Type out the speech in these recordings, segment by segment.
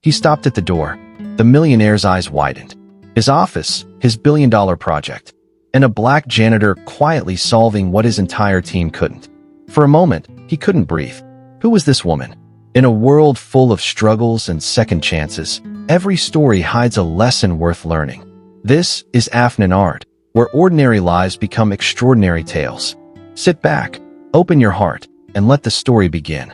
He stopped at the door. The millionaire's eyes widened. His office, his billion-dollar project, and a black janitor quietly solving what his entire team couldn't. For a moment, he couldn't breathe. Who was this woman? In a world full of struggles and second chances, every story hides a lesson worth learning. This is Afnan art, where ordinary lives become extraordinary tales. Sit back, open your heart, and let the story begin.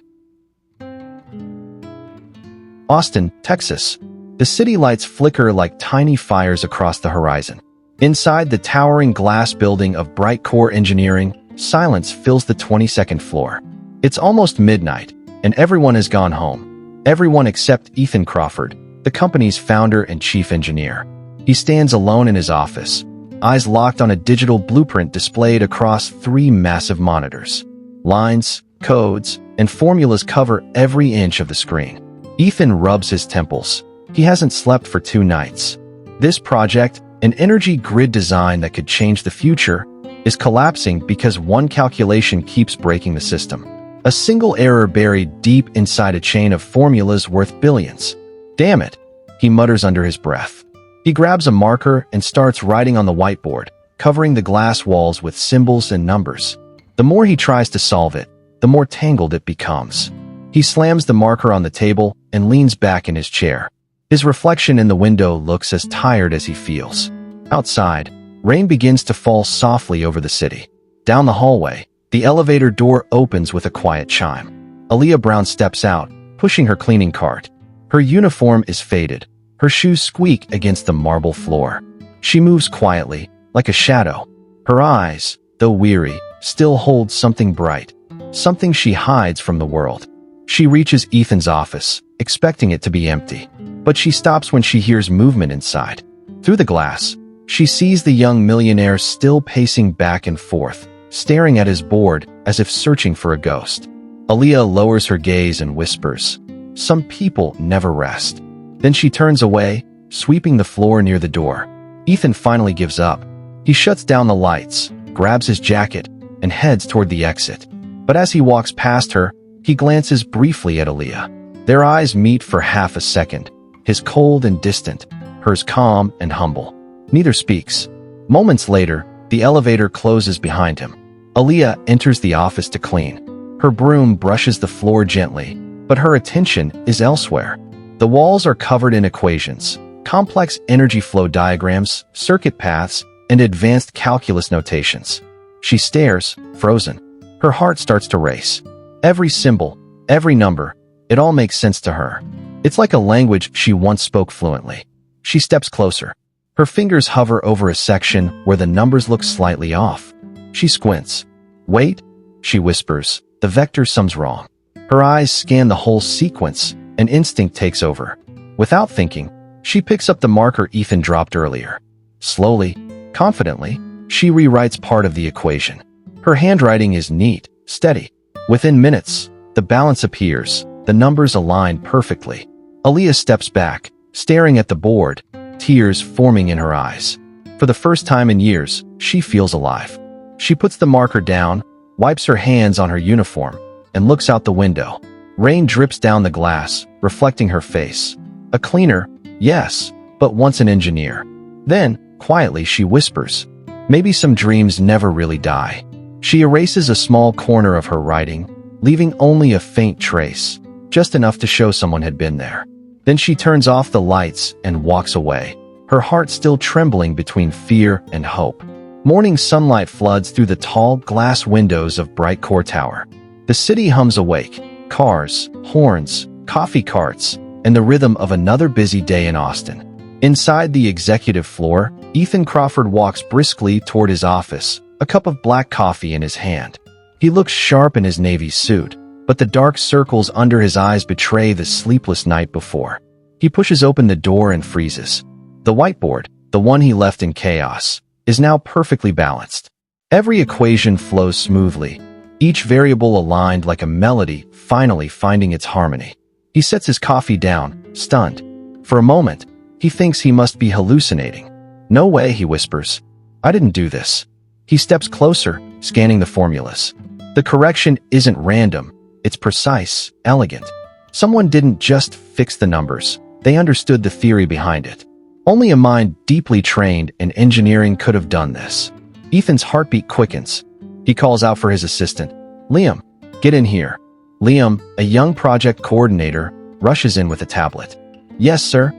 Austin, Texas. The city lights flicker like tiny fires across the horizon. Inside the towering glass building of Bright Core Engineering, silence fills the 22nd floor. It's almost midnight, and everyone has gone home. Everyone except Ethan Crawford, the company's founder and chief engineer. He stands alone in his office, eyes locked on a digital blueprint displayed across 3 massive monitors. Lines, codes, and formulas cover every inch of the screen. Ethan rubs his temples. He hasn't slept for 2 nights. This project, an energy grid design that could change the future, is collapsing because one calculation keeps breaking the system. A single error buried deep inside a chain of formulas worth billions. Damn it, he mutters under his breath. He grabs a marker and starts writing on the whiteboard, covering the glass walls with symbols and numbers. The more he tries to solve it, the more tangled it becomes. He slams the marker on the table and leans back in his chair. His reflection in the window looks as tired as he feels. Outside, rain begins to fall softly over the city. Down the hallway, the elevator door opens with a quiet chime. Aaliyah Brown steps out, pushing her cleaning cart. Her uniform is faded. Her shoes squeak against the marble floor. She moves quietly, like a shadow. Her eyes, though weary, still hold something bright, something she hides from the world. She reaches Ethan's office, expecting it to be empty. But she stops when she hears movement inside. Through the glass, she sees the young millionaire still pacing back and forth, staring at his board as if searching for a ghost. Aaliyah lowers her gaze and whispers, "Some people never rest." Then she turns away, sweeping the floor near the door. Ethan finally gives up. He shuts down the lights, grabs his jacket, and heads toward the exit. But as he walks past her, he glances briefly at Aaliyah. Their eyes meet for half a second, his cold and distant, hers calm and humble. Neither speaks. Moments later, the elevator closes behind him. Aaliyah enters the office to clean. Her broom brushes the floor gently, but her attention is elsewhere. The walls are covered in equations, complex energy flow diagrams, circuit paths, and advanced calculus notations. She stares, frozen. Her heart starts to race. Every symbol, every number, it all makes sense to her. It's like a language she once spoke fluently. She steps closer. Her fingers hover over a section where the numbers look slightly off. She squints. "Wait," she whispers, "the vector sum's wrong." Her eyes scan the whole sequence, and instinct takes over. Without thinking, she picks up the marker Ethan dropped earlier. Slowly, confidently, she rewrites part of the equation. Her handwriting is neat, steady. Within minutes, the balance appears, the numbers align perfectly. Aaliyah steps back, staring at the board, tears forming in her eyes. For the first time in years, she feels alive. She puts the marker down, wipes her hands on her uniform, and looks out the window. Rain drips down the glass, reflecting her face. A cleaner, yes, but once an engineer. Then, quietly, she whispers, "Maybe some dreams never really die." She erases a small corner of her writing, leaving only a faint trace, just enough to show someone had been there. Then she turns off the lights and walks away, her heart still trembling between fear and hope. Morning sunlight floods through the tall glass windows of Bright Core Tower. The city hums awake, cars, horns, coffee carts, and the rhythm of another busy day in Austin. Inside the executive floor, Ethan Crawford walks briskly toward his office, a cup of black coffee in his hand. He looks sharp in his navy suit, but the dark circles under his eyes betray the sleepless night before. He pushes open the door and freezes. The whiteboard, the one he left in chaos, is now perfectly balanced. Every equation flows smoothly, each variable aligned like a melody finally finding its harmony. He sets his coffee down, stunned. For a moment, he thinks he must be hallucinating. "No way," he whispers. "I didn't do this." He steps closer, scanning the formulas. The correction isn't random, it's precise, elegant. Someone didn't just fix the numbers, They understood the theory behind it. Only a mind deeply trained in engineering could have done this. Ethan's heartbeat quickens. He calls out for his assistant. Liam, get in here. Liam, a young project coordinator, rushes in with a tablet. Yes, sir.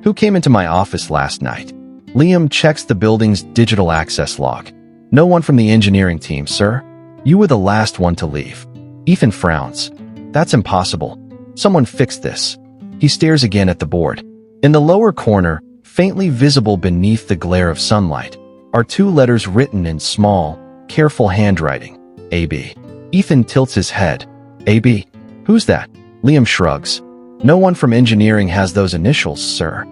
Who came into my office last night? Liam checks the building's digital access log. No one from the engineering team, sir. You were the last one to leave. Ethan frowns. That's impossible. Someone fixed this. He stares again at the board. In the lower corner, faintly visible beneath the glare of sunlight, are two letters written in small, careful handwriting. AB. Ethan tilts his head. AB? Who's that? Liam shrugs. No one from engineering has those initials, sir.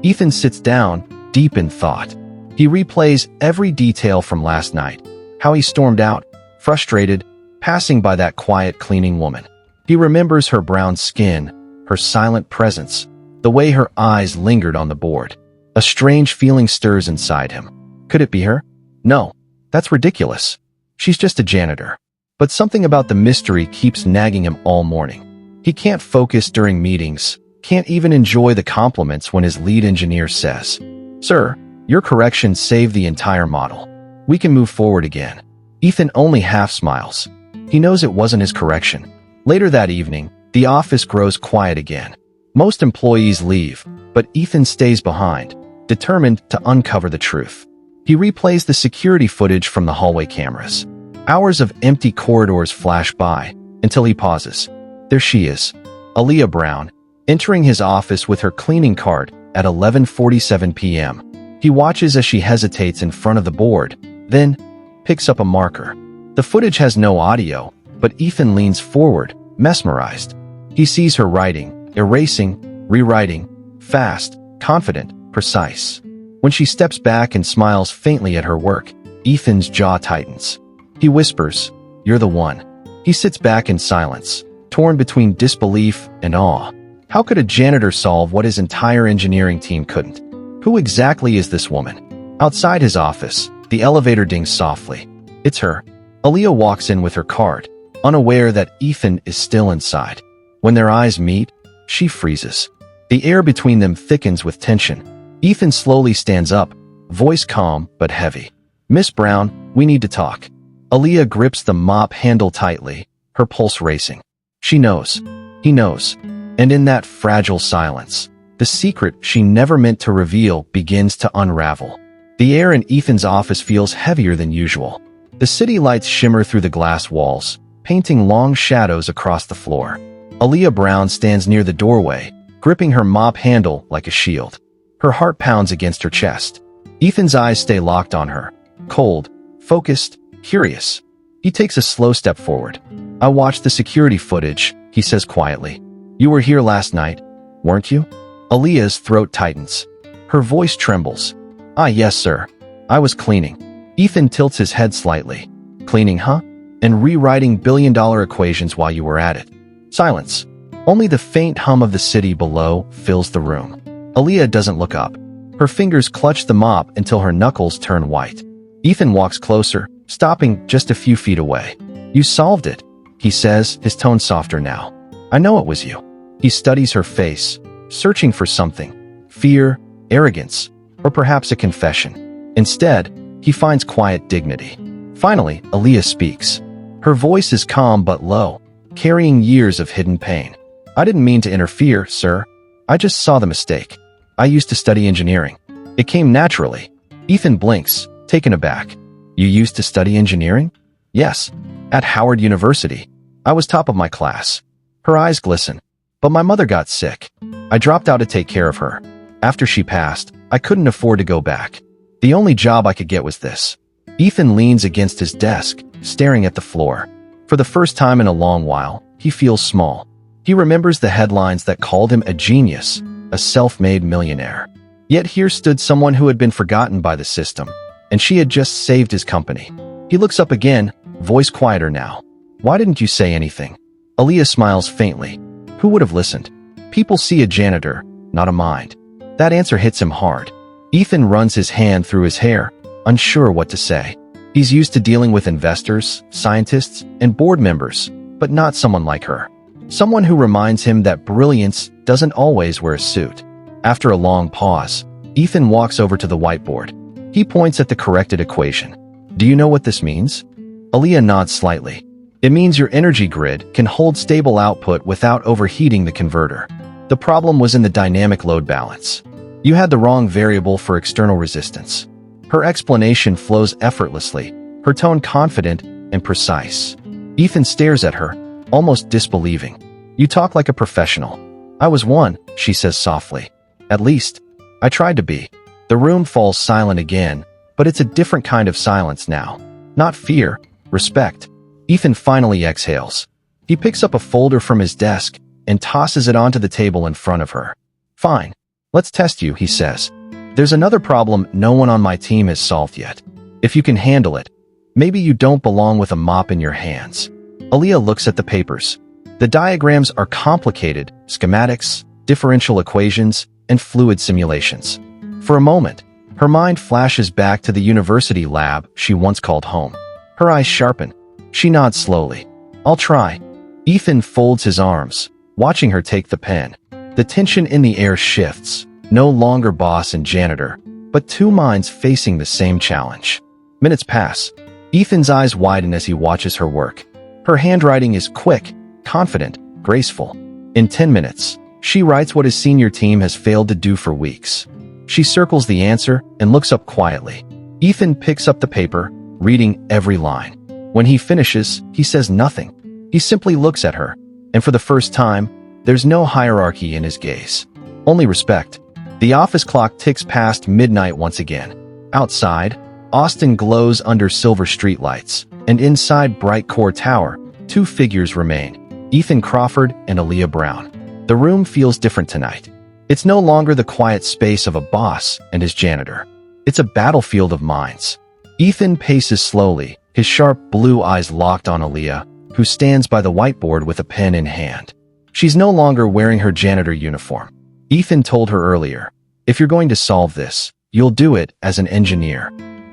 Ethan sits down, deep in thought. He replays every detail from last night. How he stormed out, frustrated, passing by that quiet cleaning woman. He remembers her brown skin, her silent presence, the way her eyes lingered on the board. A strange feeling stirs inside him. Could it be her? No, that's ridiculous. She's just a janitor. But something about the mystery keeps nagging him all morning. He can't focus during meetings, can't even enjoy the compliments when his lead engineer says, Sir, your correction saved the entire model. We can move forward again. Ethan only half smiles. He knows it wasn't his correction. Later that evening, the office grows quiet again. Most employees leave, but Ethan stays behind, determined to uncover the truth. He replays the security footage from the hallway cameras. Hours of empty corridors flash by, until he pauses. There she is, Aaliyah Brown, entering his office with her cleaning cart at 11:47 p.m. He watches as she hesitates in front of the board, then picks up a marker. The footage has no audio, but Ethan leans forward, mesmerized. He sees her writing, erasing, rewriting, fast, confident, precise. When she steps back and smiles faintly at her work, Ethan's jaw tightens. He whispers, You're the one. He sits back in silence, torn between disbelief and awe. How could a janitor solve what his entire engineering team couldn't? Who exactly is this woman? Outside his office, the elevator dings softly. It's her. Aaliyah walks in with her card, unaware that Ethan is still inside. When their eyes meet, she freezes. The air between them thickens with tension. Ethan slowly stands up, voice calm but heavy. Miss Brown, we need to talk. Aaliyah grips the mop handle tightly, her pulse racing. She knows. He knows. And in that fragile silence, the secret she never meant to reveal begins to unravel. The air in Ethan's office feels heavier than usual. The city lights shimmer through the glass walls, painting long shadows across the floor. Aaliyah Brown stands near the doorway, gripping her mop handle like a shield. Her heart pounds against her chest. Ethan's eyes stay locked on her, cold, focused, curious. He takes a slow step forward. I watched the security footage, he says quietly. You were here last night, weren't you? Aaliyah's throat tightens. Her voice trembles. Ah, yes, sir. I was cleaning. Ethan tilts his head slightly. Cleaning, huh? And rewriting billion-dollar equations while you were at it. Silence. Only the faint hum of the city below fills the room. Aaliyah doesn't look up. Her fingers clutch the mop until her knuckles turn white. Ethan walks closer, stopping just a few feet away. You solved it, he says, his tone softer now. I know it was you. He studies her face, searching for something. Fear, arrogance, or perhaps a confession. Instead, he finds quiet dignity. Finally, Aaliyah speaks. Her voice is calm but low, carrying years of hidden pain. I didn't mean to interfere, sir. I just saw the mistake. I used to study engineering. It came naturally. Ethan blinks, taken aback. You used to study engineering? Yes, at Howard University. I was top of my class. Her eyes glisten. But my mother got sick. I dropped out to take care of her. After she passed, I couldn't afford to go back. The only job I could get was this. Ethan leans against his desk, staring at the floor. For the first time in a long while, he feels small. He remembers the headlines that called him a genius, a self-made millionaire. Yet here stood someone who had been forgotten by the system, and she had just saved his company. He looks up again, voice quieter now. Why didn't you say anything? Aaliyah smiles faintly. Who would have listened? People see a janitor, not a mind. That answer hits him hard. Ethan runs his hand through his hair, unsure what to say. He's used to dealing with investors, scientists, and board members, but not someone like her. Someone who reminds him that brilliance doesn't always wear a suit. After a long pause, Ethan walks over to the whiteboard. He points at the corrected equation. Do you know what this means? Aaliyah nods slightly. It means your energy grid can hold stable output without overheating the converter. The problem was in the dynamic load balance. You had the wrong variable for external resistance. Her explanation flows effortlessly, her tone confident and precise. Ethan stares at her, almost disbelieving. You talk like a professional. I was one, she says softly. At least, I tried to be. The room falls silent again, but it's a different kind of silence now. Not fear, respect. Ethan finally exhales. He picks up a folder from his desk and tosses it onto the table in front of her. Fine. Let's test you, he says. There's another problem no one on my team has solved yet. If you can handle it, maybe you don't belong with a mop in your hands. Aaliyah looks at the papers. The diagrams are complicated, schematics, differential equations, and fluid simulations. For a moment, her mind flashes back to the university lab she once called home. Her eyes sharpen. She nods slowly. I'll try. Ethan folds his arms, watching her take the pen. The tension in the air shifts, no longer boss and janitor, but two minds facing the same challenge. Minutes pass. Ethan's eyes widen as he watches her work. Her handwriting is quick, confident, graceful. In 10 minutes, she writes what his senior team has failed to do for weeks. She circles the answer and looks up quietly. Ethan picks up the paper, reading every line. When he finishes, he says nothing. He simply looks at her, and for the first time, there's no hierarchy in his gaze. Only respect. The office clock ticks past midnight once again. Outside, Austin glows under silver streetlights, and inside Bright Core Tower, two figures remain, Ethan Crawford and Aaliyah Brown. The room feels different tonight. It's no longer the quiet space of a boss and his janitor. It's a battlefield of minds. Ethan paces slowly, his sharp blue eyes locked on Aaliyah, who stands by the whiteboard with a pen in hand. She's no longer wearing her janitor uniform. Ethan told her earlier, if you're going to solve this, you'll do it as an engineer.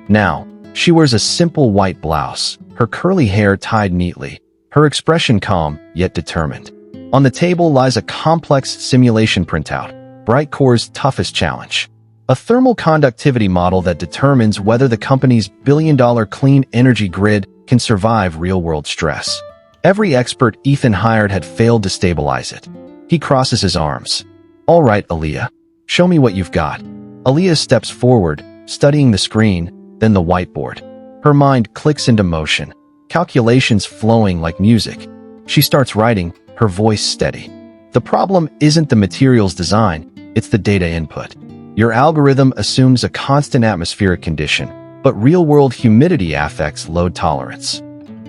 Now, she wears a simple white blouse, her curly hair tied neatly, her expression calm yet determined. On the table lies a complex simulation printout, Bright Core's toughest challenge. A thermal conductivity model that determines whether the company's billion-dollar clean energy grid can survive real-world stress. Every expert Ethan hired had failed to stabilize it. He crosses his arms. All right, Aaliyah. Show me what you've got. Aaliyah steps forward, studying the screen, then the whiteboard. Her mind clicks into motion, calculations flowing like music. She starts writing, her voice steady. The problem isn't the material's design, it's the data input. Your algorithm assumes a constant atmospheric condition, but real-world humidity affects load tolerance.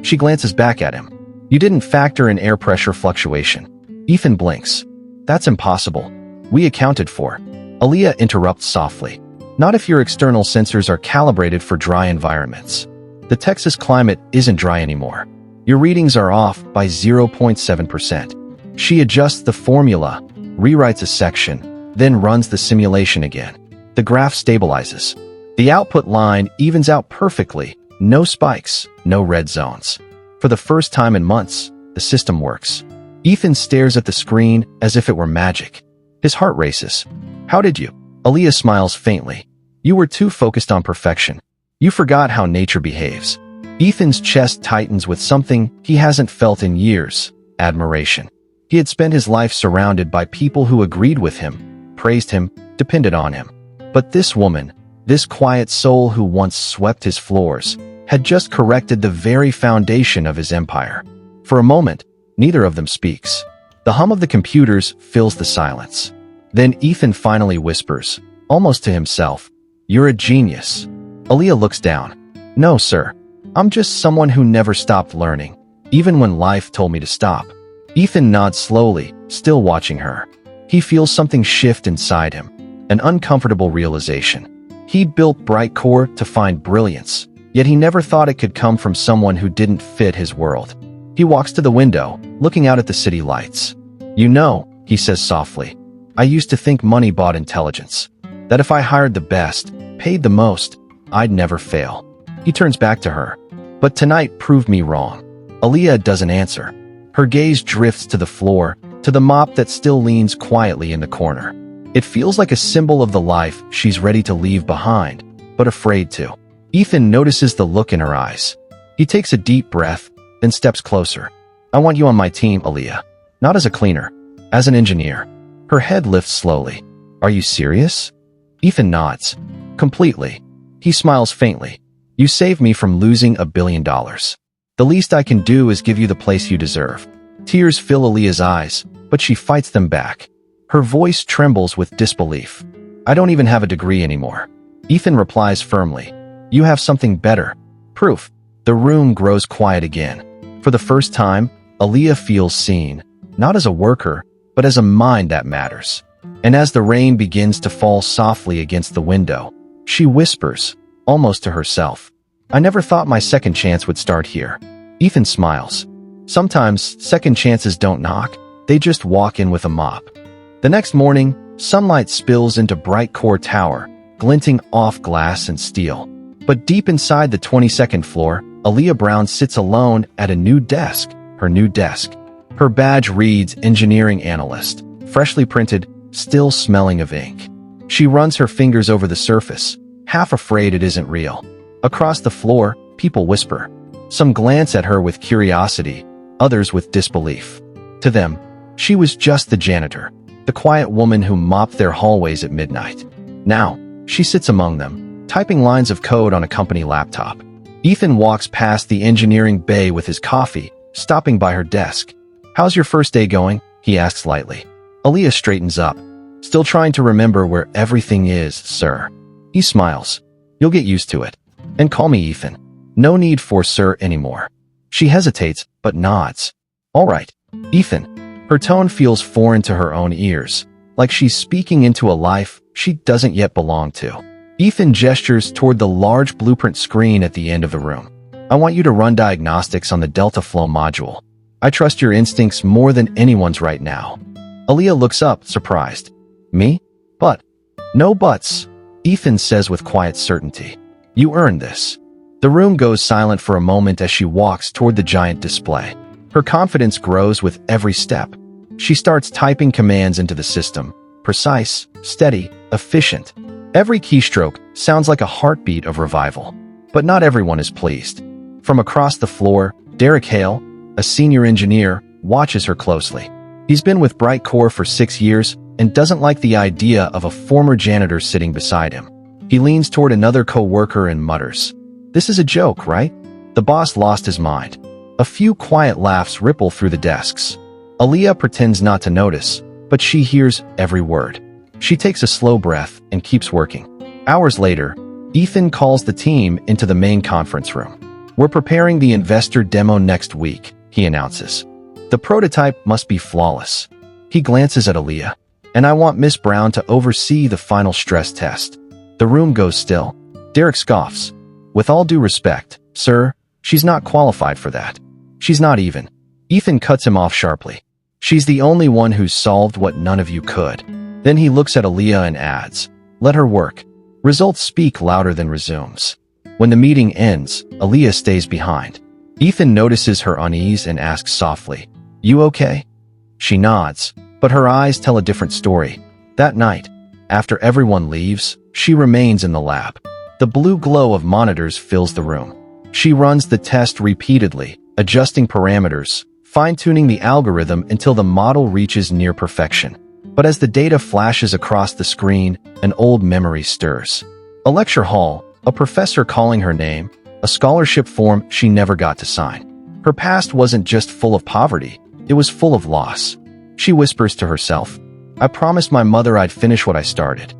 She glances back at him. You didn't factor in air pressure fluctuation. Ethan blinks. That's impossible. We accounted for. Aaliyah interrupts softly. Not if your external sensors are calibrated for dry environments. The Texas climate isn't dry anymore. Your readings are off by 0.7%. She adjusts the formula, rewrites a section, then runs the simulation again. The graph stabilizes. The output line evens out perfectly. No spikes, no red zones. For the first time in months, the system works. Ethan stares at the screen as if it were magic. His heart races. How did you? Aaliyah smiles faintly. You were too focused on perfection. You forgot how nature behaves. Ethan's chest tightens with something he hasn't felt in years, admiration. He had spent his life surrounded by people who agreed with him, praised him, depended on him. But this woman, this quiet soul who once swept his floors, had just corrected the very foundation of his empire. For a moment, neither of them speaks. The hum of the computers fills the silence. Then Ethan finally whispers, almost to himself, "You're a genius." Aaliyah looks down. "No, sir. I'm just someone who never stopped learning, even when life told me to stop." Ethan nods slowly, still watching her. He feels something shift inside him, an uncomfortable realization. He'd built Bright Core to find brilliance, yet he never thought it could come from someone who didn't fit his world. He walks to the window, looking out at the city lights. "You know," he says softly, "I used to think money bought intelligence. That if I hired the best, paid the most, I'd never fail." He turns back to her. "But tonight proved me wrong." Aaliyah doesn't answer. Her gaze drifts to the floor, to the mop that still leans quietly in the corner. It feels like a symbol of the life she's ready to leave behind, but afraid to. Ethan notices the look in her eyes. He takes a deep breath, then steps closer. I want you on my team, Aaliyah. Not as a cleaner, as an engineer. Her head lifts slowly. Are you serious? Ethan nods. Completely. He smiles faintly. You saved me from losing $1 billion. The least I can do is give you the place you deserve. Tears fill Aaliyah's eyes, but she fights them back. Her voice trembles with disbelief. I don't even have a degree anymore. Ethan replies firmly. You have something better. Proof. The room grows quiet again. For the first time, Aaliyah feels seen, not as a worker, but as a mind that matters. And as the rain begins to fall softly against the window, she whispers, almost to herself, I never thought my second chance would start here. Ethan smiles. Sometimes, second chances don't knock, they just walk in with a mop. The next morning, sunlight spills into Bright Core Tower, glinting off glass and steel. But deep inside the 22nd floor, Aaliyah Brown sits alone at a new desk, her new desk. Her badge reads Engineering Analyst, freshly printed, still smelling of ink. She runs her fingers over the surface, half afraid it isn't real. Across the floor, people whisper. Some glance at her with curiosity, others with disbelief. To them, she was just the janitor, the quiet woman who mopped their hallways at midnight. Now, she sits among them, typing lines of code on a company laptop. Ethan walks past the engineering bay with his coffee, stopping by her desk. How's your first day going? He asks lightly. Aaliyah straightens up. Still trying to remember where everything is, sir. He smiles. You'll get used to it. And call me Ethan. No need for sir anymore. She hesitates, but nods. All right, Ethan. Her tone feels foreign to her own ears, like she's speaking into a life she doesn't yet belong to. Ethan gestures toward the large blueprint screen at the end of the room. I want you to run diagnostics on the Delta Flow module. I trust your instincts more than anyone's right now. Aaliyah looks up, surprised. Me? But. No buts, Ethan says with quiet certainty. You earned this. The room goes silent for a moment as she walks toward the giant display. Her confidence grows with every step. She starts typing commands into the system. Precise, steady, efficient. Every keystroke sounds like a heartbeat of revival. But not everyone is pleased. From across the floor, Derek Hale, a senior engineer, watches her closely. He's been with Bright Core for 6 years and doesn't like the idea of a former janitor sitting beside him. He leans toward another co-worker and mutters, This is a joke, right? The boss lost his mind. A few quiet laughs ripple through the desks. Aaliyah pretends not to notice, but she hears every word. She takes a slow breath and keeps working. Hours later, Ethan calls the team into the main conference room. We're preparing the investor demo next week, he announces. The prototype must be flawless. He glances at Aaliyah. And I want Miss Brown to oversee the final stress test. The room goes still. Derek scoffs. With all due respect, sir, she's not qualified for that. She's not even. Ethan cuts him off sharply. She's the only one who's solved what none of you could. Then he looks at Aaliyah and adds, Let her work. Results speak louder than resumes. When the meeting ends, Aaliyah stays behind. Ethan notices her unease and asks softly, You okay? She nods, but her eyes tell a different story. That night, after everyone leaves, she remains in the lab. The blue glow of monitors fills the room. She runs the test repeatedly, adjusting parameters, fine-tuning the algorithm until the model reaches near perfection. But as the data flashes across the screen, an old memory stirs. A lecture hall, a professor calling her name, a scholarship form she never got to sign. Her past wasn't just full of poverty, it was full of loss. She whispers to herself, I promised my mother I'd finish what I started.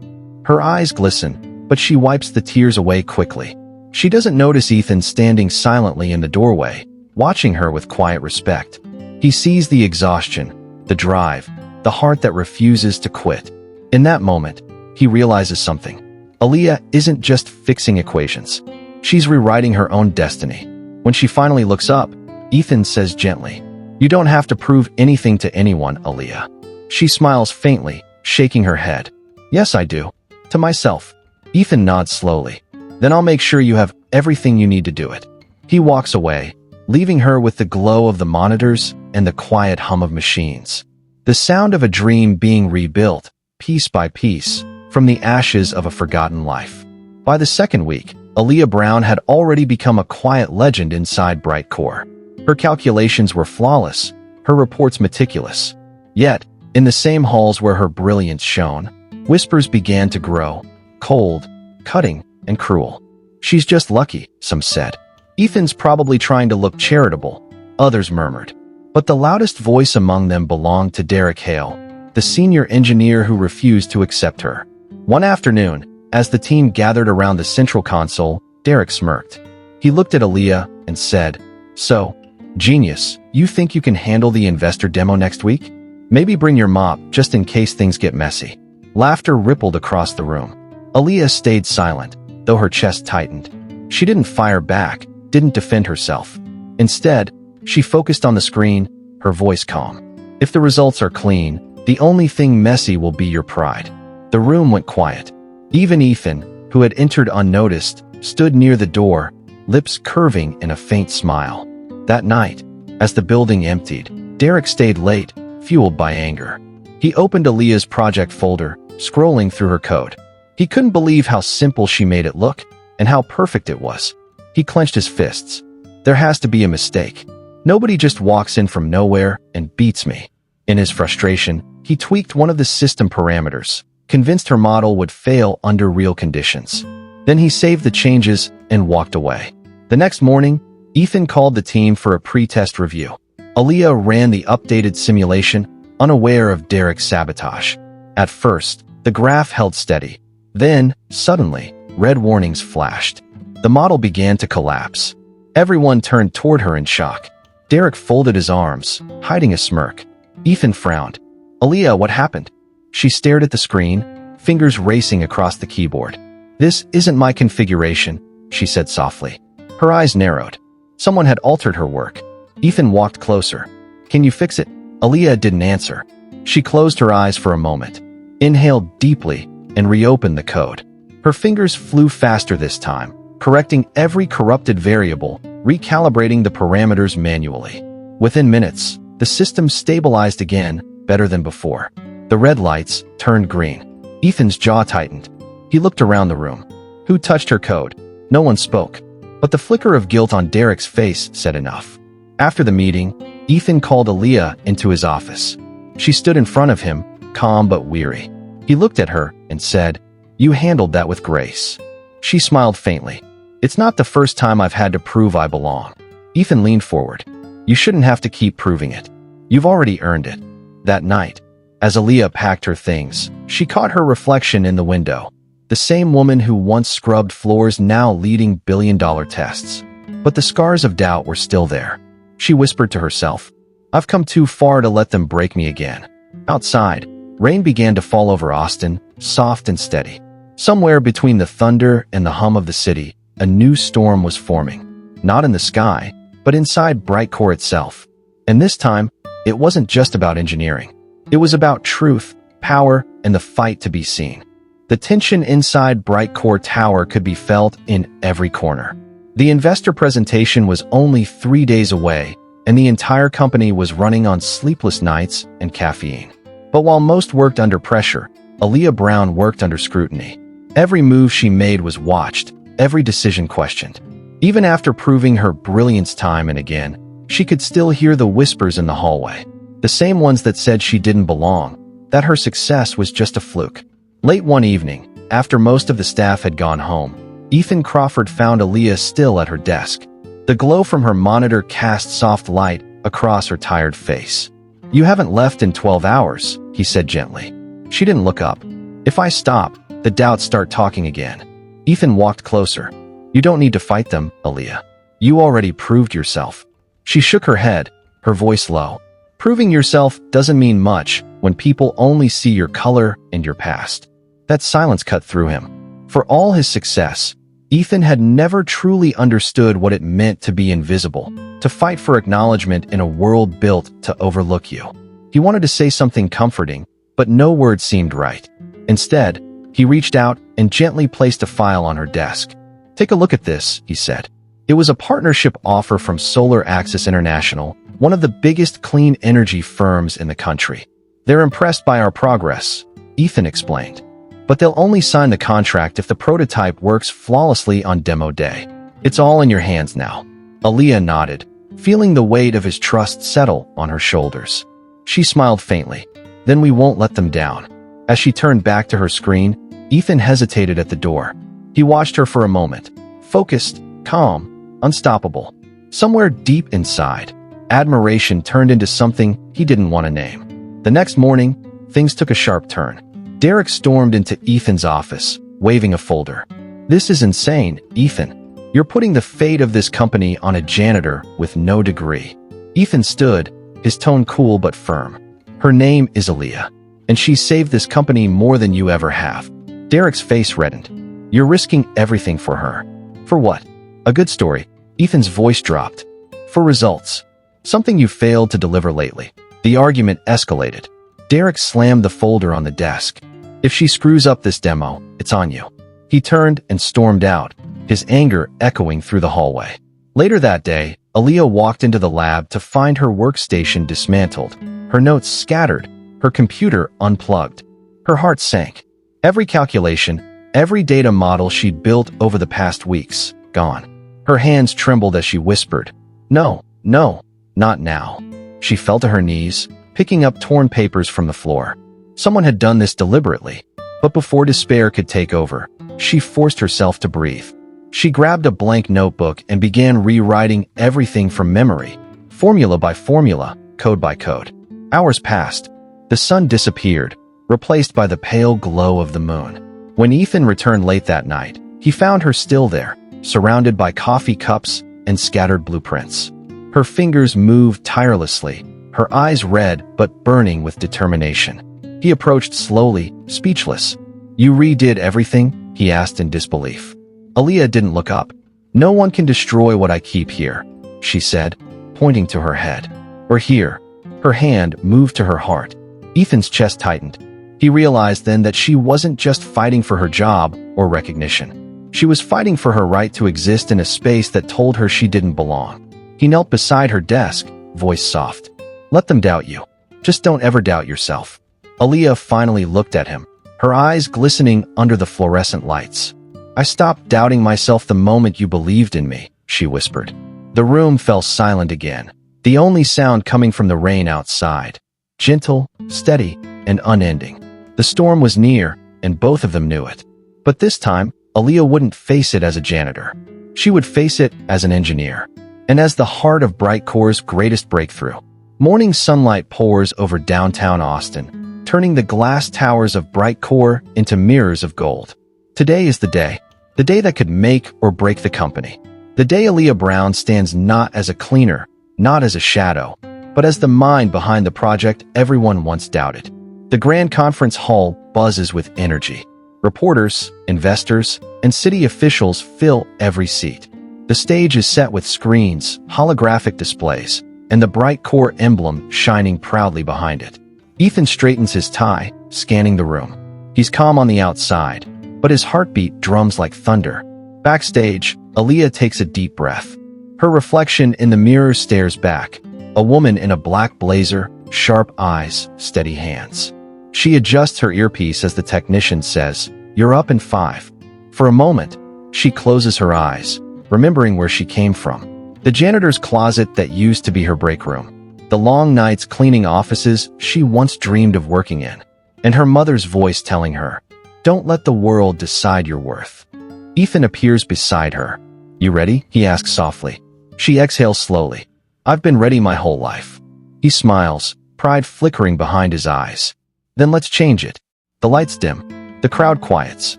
Her eyes glisten, but she wipes the tears away quickly. She doesn't notice Ethan standing silently in the doorway, watching her with quiet respect. He sees the exhaustion, the drive, the heart that refuses to quit. In that moment, he realizes something. Aaliyah isn't just fixing equations. She's rewriting her own destiny. When she finally looks up, Ethan says gently, You don't have to prove anything to anyone, Aaliyah. She smiles faintly, shaking her head. Yes, I do. To myself. Ethan nods slowly. Then I'll make sure you have everything you need to do it. He walks away, leaving her with the glow of the monitors and the quiet hum of machines. The sound of a dream being rebuilt, piece by piece, from the ashes of a forgotten life. By the second week, Aaliyah Brown had already become a quiet legend inside Brightcore. Her calculations were flawless, her reports meticulous. Yet, in the same halls where her brilliance shone, whispers began to grow, cold, cutting, and cruel. "She's just lucky," some said. "Ethan's probably trying to look charitable," others murmured. But the loudest voice among them belonged to Derek Hale, the senior engineer who refused to accept her. One afternoon, as the team gathered around the central console, Derek smirked. He looked at Aaliyah and said, "So, genius, you think you can handle the investor demo next week? Maybe bring your mop just in case things get messy." Laughter rippled across the room. Aaliyah stayed silent, though her chest tightened. She didn't fire back, didn't defend herself. Instead, she focused on the screen, her voice calm. "If the results are clean, the only thing messy will be your pride." The room went quiet. Even Ethan, who had entered unnoticed, stood near the door, lips curving in a faint smile. That night, as the building emptied, Derek stayed late, fueled by anger. He opened Aaliyah's project folder, scrolling through her code. He couldn't believe how simple she made it look, and how perfect it was. He clenched his fists. There has to be a mistake. Nobody just walks in from nowhere and beats me. In his frustration, he tweaked one of the system parameters, convinced her model would fail under real conditions. Then he saved the changes and walked away. The next morning, Ethan called the team for a pre-test review. Aaliyah ran the updated simulation, unaware of Derek's sabotage. At first, the graph held steady. Then, suddenly, red warnings flashed. The model began to collapse. Everyone turned toward her in shock. Derek folded his arms, hiding a smirk. Ethan frowned. "Aaliyah, what happened?" She stared at the screen, fingers racing across the keyboard. "This isn't my configuration," she said softly. Her eyes narrowed. Someone had altered her work. Ethan walked closer. "Can you fix it?" Aaliyah didn't answer. She closed her eyes for a moment, inhaled deeply, and reopened the code. Her fingers flew faster this time, correcting every corrupted variable, recalibrating the parameters manually. Within minutes, the system stabilized again, better than before. The red lights turned green. Ethan's jaw tightened. He looked around the room. Who touched her code? No one spoke. But the flicker of guilt on Derek's face said enough. After the meeting, Ethan called Aaliyah into his office. She stood in front of him, calm but weary. He looked at her and said, "You handled that with grace." She smiled faintly. "It's not the first time I've had to prove I belong." Ethan leaned forward. "You shouldn't have to keep proving it. You've already earned it." That night, as Aaliyah packed her things, she caught her reflection in the window. The same woman who once scrubbed floors now leading billion-dollar tests. But the scars of doubt were still there. She whispered to herself, "I've come too far to let them break me again." Outside, rain began to fall over Austin, soft and steady. Somewhere between the thunder and the hum of the city, a new storm was forming. Not in the sky, but inside Brightcore itself. And this time, it wasn't just about engineering. It was about truth, power, and the fight to be seen. The tension inside Brightcore Tower could be felt in every corner. The investor presentation was only 3 days away, and the entire company was running on sleepless nights and caffeine. But while most worked under pressure, Aaliyah Brown worked under scrutiny. Every move she made was watched, every decision questioned. Even after proving her brilliance time and again, she could still hear the whispers in the hallway. The same ones that said she didn't belong, that her success was just a fluke. Late one evening, after most of the staff had gone home, Ethan Crawford found Aaliyah still at her desk. The glow from her monitor cast soft light across her tired face. "You haven't left in 12 hours, he said gently. She didn't look up. "If I stop, the doubts start talking again." Ethan walked closer. "You don't need to fight them, Aaliyah. You already proved yourself." She shook her head, her voice low. "Proving yourself doesn't mean much when people only see your color and your past." That silence cut through him. For all his success, Ethan had never truly understood what it meant to be invisible, to fight for acknowledgement in a world built to overlook you. He wanted to say something comforting, but no word seemed right. Instead, he reached out and gently placed a file on her desk. "Take a look at this," he said. It was a partnership offer from Solar Axis International, one of the biggest clean energy firms in the country. "They're impressed by our progress. Ethan explained. "But they'll only sign the contract if the prototype works flawlessly on demo day. It's all in your hands now." Aaliyah nodded, feeling the weight of his trust settle on her shoulders. She smiled faintly. "Then we won't let them down." As she turned back to her screen, Ethan hesitated at the door. He watched her for a moment, focused, calm, unstoppable. Somewhere deep inside, admiration turned into something he didn't want to name. The next morning, things took a sharp turn. Derek stormed into Ethan's office, waving a folder. "This is insane, Ethan. You're putting the fate of this company on a janitor with no degree." Ethan stood, his tone cool but firm. "Her name is Aaliyah, and she saved this company more than you ever have." Derek's face reddened. "You're risking everything for her. For what?" "A good story." Ethan's voice dropped. "For results. Something you failed to deliver lately." The argument escalated. Derek slammed the folder on the desk. "If she screws up this demo, it's on you." He turned and stormed out, his anger echoing through the hallway. Later that day, Aaliyah walked into the lab to find her workstation dismantled, her notes scattered, her computer unplugged. Her heart sank. Every calculation, every data model she'd built over the past weeks, gone. Her hands trembled as she whispered, "No, no, not now." She fell to her knees, picking up torn papers from the floor. Someone had done this deliberately, but before despair could take over, she forced herself to breathe. She grabbed a blank notebook and began rewriting everything from memory, formula by formula, code by code. Hours passed. The sun disappeared, replaced by the pale glow of the moon. When Ethan returned late that night, he found her still there, surrounded by coffee cups and scattered blueprints. Her fingers moved tirelessly, her eyes red but burning with determination. He approached slowly, speechless. "You redid everything?" he asked in disbelief. Aaliyah didn't look up. "No one can destroy what I keep here," she said, pointing to her head. "Or here." Her hand moved to her heart. Ethan's chest tightened. He realized then that she wasn't just fighting for her job or recognition. She was fighting for her right to exist in a space that told her she didn't belong. He knelt beside her desk, voice soft. "Let them doubt you. Just don't ever doubt yourself." Aaliyah finally looked at him, her eyes glistening under the fluorescent lights. "I stopped doubting myself the moment you believed in me," she whispered. The room fell silent again, the only sound coming from the rain outside. Gentle, steady, and unending. The storm was near, and both of them knew it. But this time, Aaliyah wouldn't face it as a janitor. She would face it as an engineer, and as the heart of Brightcore's greatest breakthrough. Morning sunlight pours over downtown Austin, turning the glass towers of Brightcore into mirrors of gold. Today is the day that could make or break the company. The day Aaliyah Brown stands not as a cleaner, not as a shadow, but as the mind behind the project everyone once doubted. The grand conference hall buzzes with energy. Reporters, investors, and city officials fill every seat. The stage is set with screens, holographic displays, and the Brightcore emblem shining proudly behind it. Ethan straightens his tie, scanning the room. He's calm on the outside, but his heartbeat drums like thunder. Backstage, Aaliyah takes a deep breath. Her reflection in the mirror stares back, a woman in a black blazer, sharp eyes, steady hands. She adjusts her earpiece as the technician says, "You're up in 5. For a moment, she closes her eyes, remembering where she came from. The janitor's closet that used to be her break room. The long nights cleaning offices she once dreamed of working in. And her mother's voice telling her, "Don't let the world decide your worth." Ethan appears beside her. "You ready?" he asks softly. She exhales slowly. "I've been ready my whole life." He smiles, pride flickering behind his eyes. "Then let's change it." The lights dim. The crowd quiets.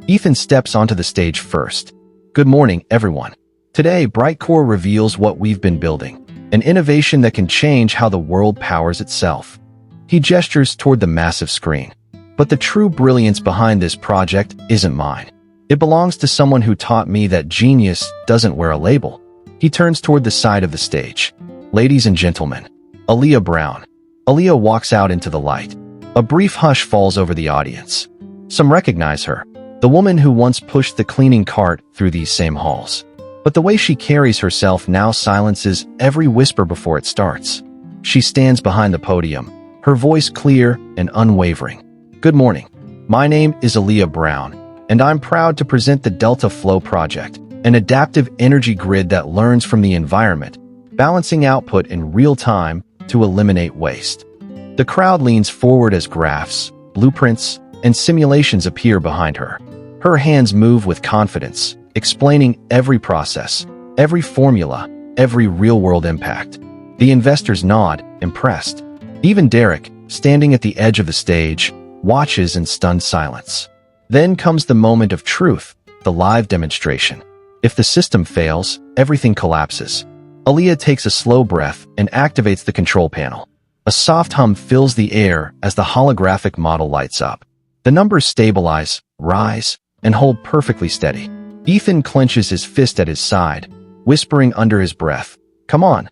Ethan steps onto the stage first. "Good morning, everyone. Today, Brightcore reveals what we've been building, an innovation that can change how the world powers itself." He gestures toward the massive screen. "But the true brilliance behind this project isn't mine. It belongs to someone who taught me that genius doesn't wear a label." He turns toward the side of the stage. "Ladies and gentlemen, Aaliyah Brown." Aaliyah walks out into the light. A brief hush falls over the audience. Some recognize her, the woman who once pushed the cleaning cart through these same halls. But the way she carries herself now silences every whisper before it starts. She stands behind the podium, her voice clear and unwavering. "Good morning. My name is Aaliyah Brown, and I'm proud to present the Delta Flow Project, an adaptive energy grid that learns from the environment, balancing output in real time to eliminate waste. The crowd leans forward as graphs, blueprints, and simulations appear behind her. Her hands move with confidence, explaining every process, every formula, every real-world impact. The investors nod, impressed. Even Derek, standing at the edge of the stage, watches in stunned silence. Then comes the moment of truth, the live demonstration. If the system fails, everything collapses. Aaliyah takes a slow breath and activates the control panel. A soft hum fills the air as the holographic model lights up. The numbers stabilize, rise, and hold perfectly steady. Ethan clenches his fist at his side, whispering under his breath, "Come on.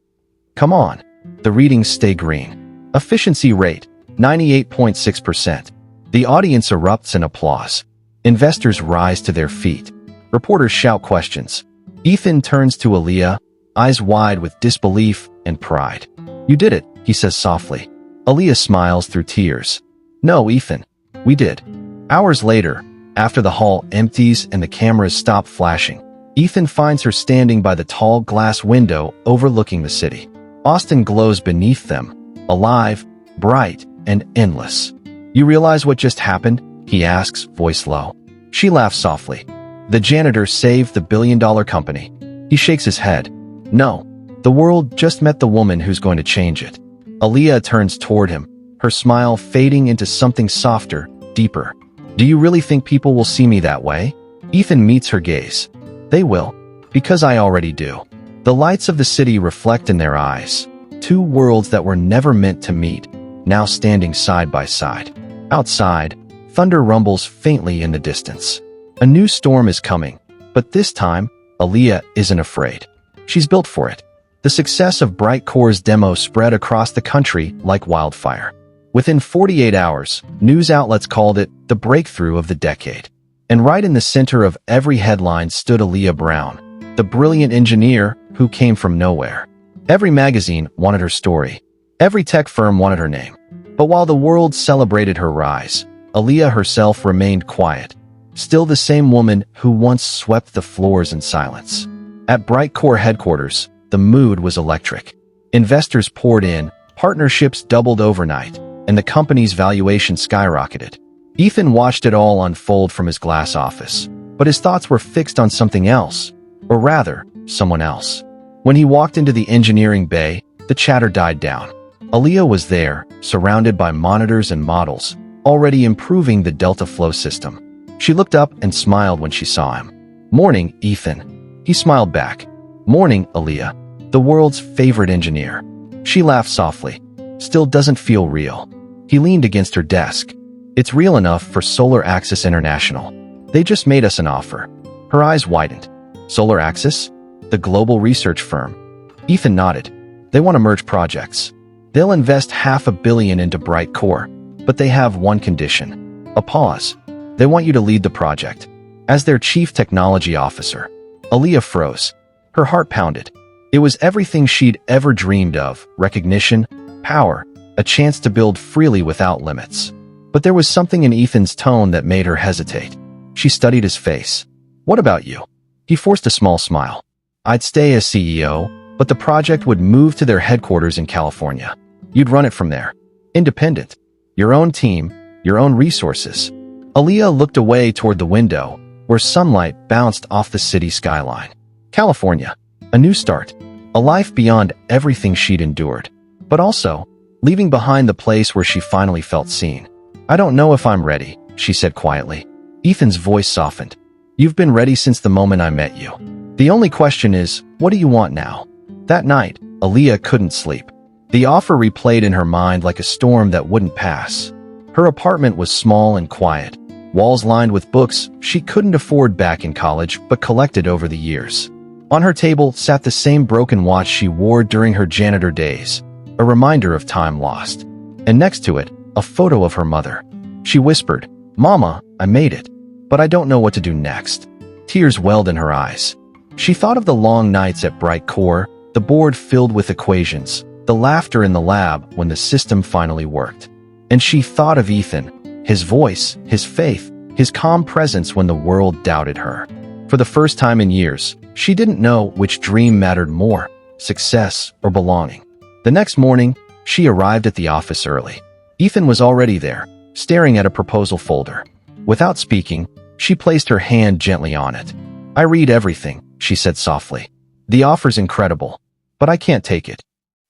Come on." The readings stay green. Efficiency rate, 98.6%. The audience erupts in applause. Investors rise to their feet. Reporters shout questions. Ethan turns to Aaliyah, eyes wide with disbelief and pride. "You did it," he says softly. Aaliyah smiles through tears. "No, Ethan. We did." Hours later, after the hall empties and the cameras stop flashing, Ethan finds her standing by the tall glass window overlooking the city. Austin glows beneath them, alive, bright, and endless. "You realize what just happened?" he asks, voice low. She laughs softly. "The janitor saved the billion-dollar company." He shakes his head. "No, the world just met the woman who's going to change it." Aaliyah turns toward him, her smile fading into something softer, deeper. "Do you really think people will see me that way?" Ethan meets her gaze. "They will, because I already do." The lights of the city reflect in their eyes. Two worlds that were never meant to meet, now standing side by side. Outside, thunder rumbles faintly in the distance. A new storm is coming, but this time, Aaliyah isn't afraid. She's built for it. The success of Brightcore's demo spread across the country like wildfire. Within 48 hours, news outlets called it the breakthrough of the decade. And right in the center of every headline stood Aaliyah Brown, the brilliant engineer who came from nowhere. Every magazine wanted her story. Every tech firm wanted her name. But while the world celebrated her rise, Aaliyah herself remained quiet, still the same woman who once swept the floors in silence. At Brightcore headquarters, the mood was electric. Investors poured in, partnerships doubled overnight, and the company's valuation skyrocketed. Ethan watched it all unfold from his glass office, but his thoughts were fixed on something else, or rather, someone else. When he walked into the engineering bay, the chatter died down. Aaliyah was there, surrounded by monitors and models, already improving the Delta Flow system. She looked up and smiled when she saw him. "Morning, Ethan." He smiled back. "Morning, Aaliyah, the world's favorite engineer." She laughed softly. "Still doesn't feel real." He leaned against her desk. "It's real enough for Solar Axis International. They just made us an offer." Her eyes widened. "Solar Axis? The global research firm?" Ethan nodded. "They want to merge projects. They'll invest $500 million into Brightcore, but they have one condition." A pause. "They want you to lead the project as their chief technology officer." Aaliyah froze. Her heart pounded. It was everything she'd ever dreamed of: recognition, power, a chance to build freely without limits. But there was something in Ethan's tone that made her hesitate. She studied his face. "What about you?" He forced a small smile. "I'd stay as CEO, but the project would move to their headquarters in California. You'd run it from there. Independent. Your own team, your own resources." Aaliyah looked away toward the window, where sunlight bounced off the city skyline. California. A new start. A life beyond everything she'd endured. But also, leaving behind the place where she finally felt seen. "I don't know if I'm ready," she said quietly. Ethan's voice softened. "You've been ready since the moment I met you. The only question is, what do you want now?" That night, Aaliyah couldn't sleep. The offer replayed in her mind like a storm that wouldn't pass. Her apartment was small and quiet, walls lined with books she couldn't afford back in college but collected over the years. On her table sat the same broken watch she wore during her janitor days, a reminder of time lost. And next to it, a photo of her mother. She whispered, "Mama, I made it, but I don't know what to do next." Tears welled in her eyes. She thought of the long nights at Brightcore, the board filled with equations, the laughter in the lab when the system finally worked. And she thought of Ethan, his voice, his faith, his calm presence when the world doubted her. For the first time in years, she didn't know which dream mattered more, success or belonging. The next morning, she arrived at the office early. Ethan was already there, staring at a proposal folder. Without speaking, she placed her hand gently on it. "I read everything," she said softly. "The offer's incredible, but I can't take it."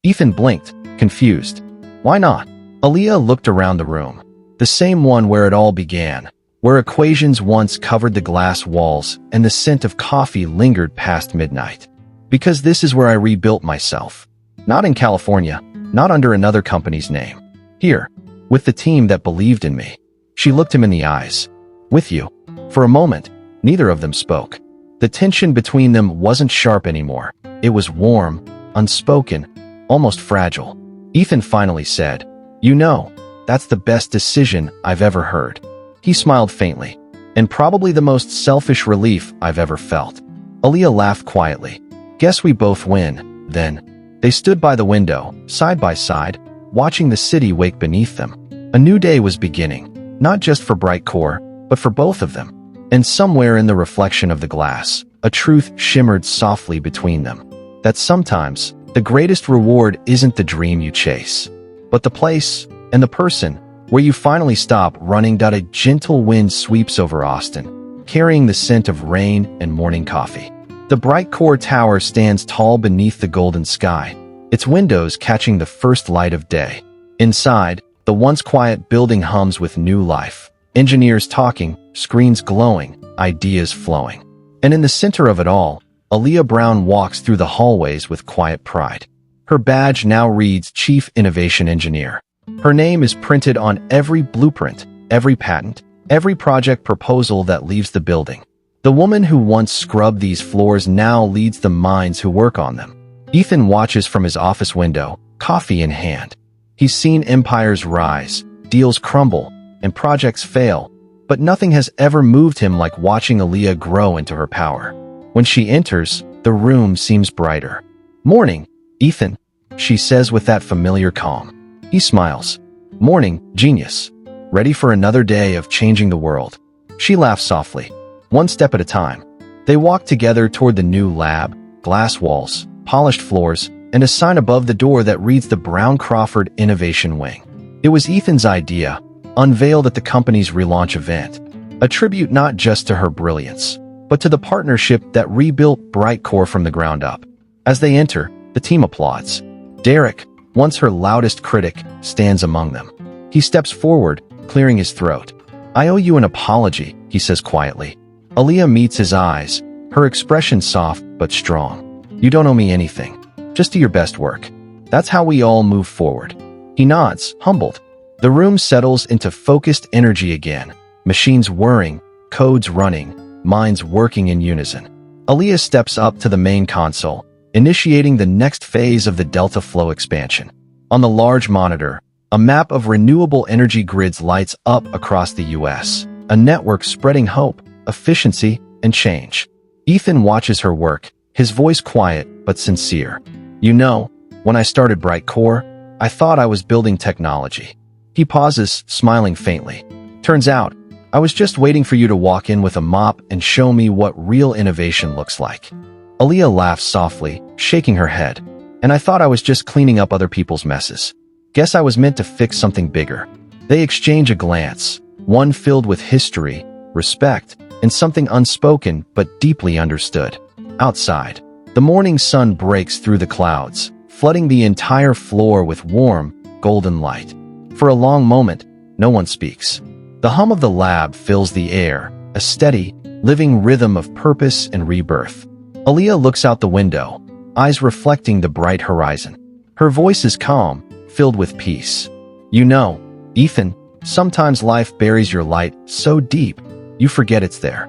Ethan blinked, confused. "Why not?" Aaliyah looked around the room. The same one where it all began, where equations once covered the glass walls and the scent of coffee lingered past midnight. "Because this is where I rebuilt myself. Not in California, not under another company's name. Here, with the team that believed in me." She looked him in the eyes. "With you." For a moment, neither of them spoke. The tension between them wasn't sharp anymore. It was warm, unspoken, almost fragile. Ethan finally said, "You know, that's the best decision I've ever heard." He smiled faintly, and probably the most selfish relief I've ever felt. Aaliyah laughed quietly. "Guess we both win, then." They stood by the window, side by side, watching the city wake beneath them. A new day was beginning, not just for Brightcore, but for both of them. And somewhere in the reflection of the glass, a truth shimmered softly between them. That sometimes, the greatest reward isn't the dream you chase, but the place and the person where you finally stop running. A gentle wind sweeps over Austin, carrying the scent of rain and morning coffee. The Brightcore Tower stands tall beneath the golden sky, its windows catching the first light of day. Inside, the once quiet building hums with new life. Engineers talking, screens glowing, ideas flowing. And in the center of it all, Aaliyah Brown walks through the hallways with quiet pride. Her badge now reads Chief Innovation Engineer. Her name is printed on every blueprint, every patent, every project proposal that leaves the building. The woman who once scrubbed these floors now leads the minds who work on them. Ethan watches from his office window, coffee in hand. He's seen empires rise, deals crumble, and projects fail, but nothing has ever moved him like watching Aaliyah grow into her power. When she enters, the room seems brighter. "Morning, Ethan," she says with that familiar calm. He smiles. "Morning, genius. Ready for another day of changing the world?" She laughs softly. One step at a time. They walk together toward the new lab, glass walls, polished floors, and a sign above the door that reads the Brown Crawford Innovation Wing. It was Ethan's idea, unveiled at the company's relaunch event. A tribute not just to her brilliance, but to the partnership that rebuilt Brightcore from the ground up. As they enter, the team applauds. Derek, once her loudest critic, stands among them. He steps forward, clearing his throat. "I owe you an apology," he says quietly. Aaliyah meets his eyes, her expression soft but strong. "You don't owe me anything. Just do your best work." That's how we all move forward. He nods, humbled. The room settles into focused energy again. Machines whirring, codes running, minds working in unison. Aaliyah steps up to the main console, initiating the next phase of the Delta Flow expansion. On the large monitor, a map of renewable energy grids lights up across the U.S., a network spreading hope, efficiency, and change. Ethan watches her work, his voice quiet but sincere. "You know, when I started Brightcore, I thought I was building technology." He pauses, smiling faintly. "Turns out, I was just waiting for you to walk in with a mop and show me what real innovation looks like." Aaliyah laughs softly, shaking her head. "And I thought I was just cleaning up other people's messes. Guess I was meant to fix something bigger." They exchange a glance, one filled with history, respect, and something unspoken but deeply understood. Outside, the morning sun breaks through the clouds, flooding the entire floor with warm, golden light. For a long moment, no one speaks. The hum of the lab fills the air, a steady, living rhythm of purpose and rebirth. Aaliyah looks out the window, eyes reflecting the bright horizon. Her voice is calm, filled with peace. "You know, Ethan, sometimes life buries your light so deep, you forget it's there."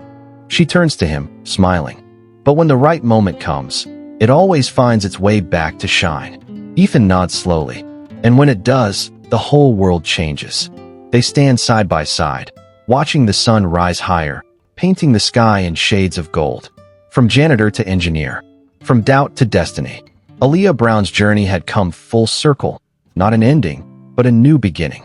She turns to him, smiling. But when the right moment comes, it always finds its way back to shine. Ethan nods slowly, and when it does, the whole world changes. They stand side by side, watching the sun rise higher, painting the sky in shades of gold. From janitor to engineer, from doubt to destiny, Aaliyah Brown's journey had come full circle, not an ending, but a new beginning.